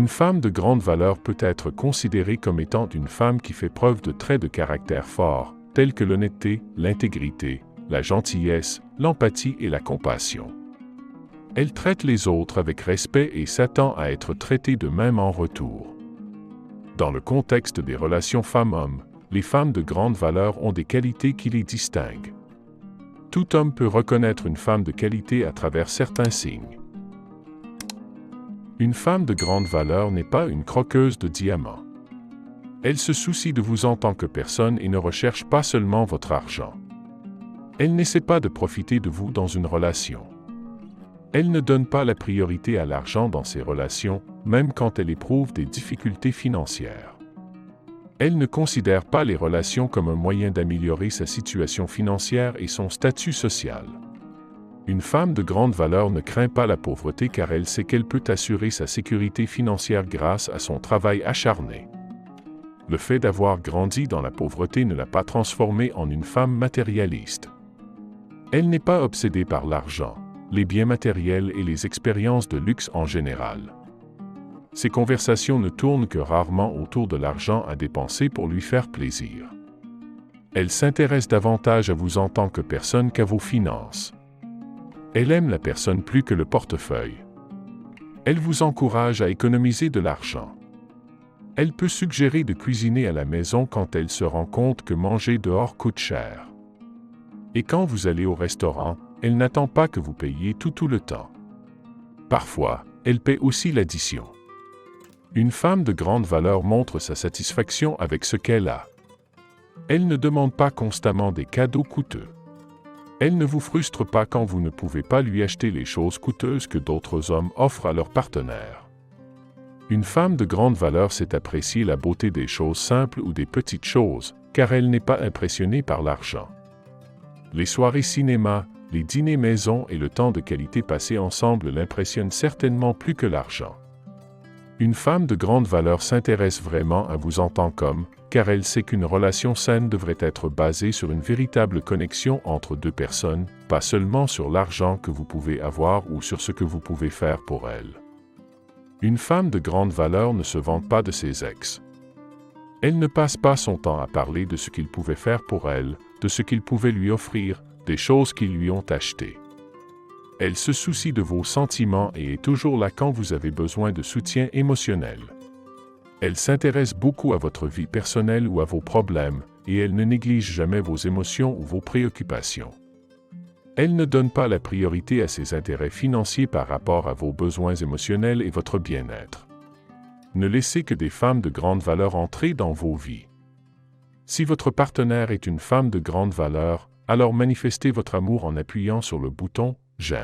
Une femme de grande valeur peut être considérée comme étant une femme qui fait preuve de traits de caractère forts, tels que l'honnêteté, l'intégrité, la gentillesse, l'empathie et la compassion. Elle traite les autres avec respect et s'attend à être traitée de même en retour. Dans le contexte des relations femmes-hommes, les femmes de grande valeur ont des qualités qui les distinguent. Tout homme peut reconnaître une femme de qualité à travers certains signes. Une femme de grande valeur n'est pas une croqueuse de diamants. Elle se soucie de vous en tant que personne et ne recherche pas seulement votre argent. Elle n'essaie pas de profiter de vous dans une relation. Elle ne donne pas la priorité à l'argent dans ses relations, même quand elle éprouve des difficultés financières. Elle ne considère pas les relations comme un moyen d'améliorer sa situation financière et son statut social. Une femme de grande valeur ne craint pas la pauvreté car elle sait qu'elle peut assurer sa sécurité financière grâce à son travail acharné. Le fait d'avoir grandi dans la pauvreté ne l'a pas transformée en une femme matérialiste. Elle n'est pas obsédée par l'argent, les biens matériels et les expériences de luxe en général. Ses conversations ne tournent que rarement autour de l'argent à dépenser pour lui faire plaisir. Elle s'intéresse davantage à vous en tant que personne qu'à vos finances. Elle aime la personne plus que le portefeuille. Elle vous encourage à économiser de l'argent. Elle peut suggérer de cuisiner à la maison quand elle se rend compte que manger dehors coûte cher. Et quand vous allez au restaurant, elle n'attend pas que vous payiez tout le temps. Parfois, elle paie aussi l'addition. Une femme de grande valeur montre sa satisfaction avec ce qu'elle a. Elle ne demande pas constamment des cadeaux coûteux. Elle ne vous frustre pas quand vous ne pouvez pas lui acheter les choses coûteuses que d'autres hommes offrent à leurs partenaires. Une femme de grande valeur sait apprécier la beauté des choses simples ou des petites choses, car elle n'est pas impressionnée par l'argent. Les soirées cinéma, les dîners maison et le temps de qualité passé ensemble l'impressionnent certainement plus que l'argent. Une femme de grande valeur s'intéresse vraiment à vous en tant qu'homme, car elle sait qu'une relation saine devrait être basée sur une véritable connexion entre deux personnes, pas seulement sur l'argent que vous pouvez avoir ou sur ce que vous pouvez faire pour elle. Une femme de grande valeur ne se vante pas de ses ex. Elle ne passe pas son temps à parler de ce qu'il pouvait faire pour elle, de ce qu'il pouvait lui offrir, des choses qu'ils lui ont achetées. Elle se soucie de vos sentiments et est toujours là quand vous avez besoin de soutien émotionnel. Elle s'intéresse beaucoup à votre vie personnelle ou à vos problèmes, et elle ne néglige jamais vos émotions ou vos préoccupations. Elle ne donne pas la priorité à ses intérêts financiers par rapport à vos besoins émotionnels et votre bien-être. Ne laissez que des femmes de grande valeur entrer dans vos vies. Si votre partenaire est une femme de grande valeur, alors manifestez votre amour en appuyant sur le bouton « J'aime ».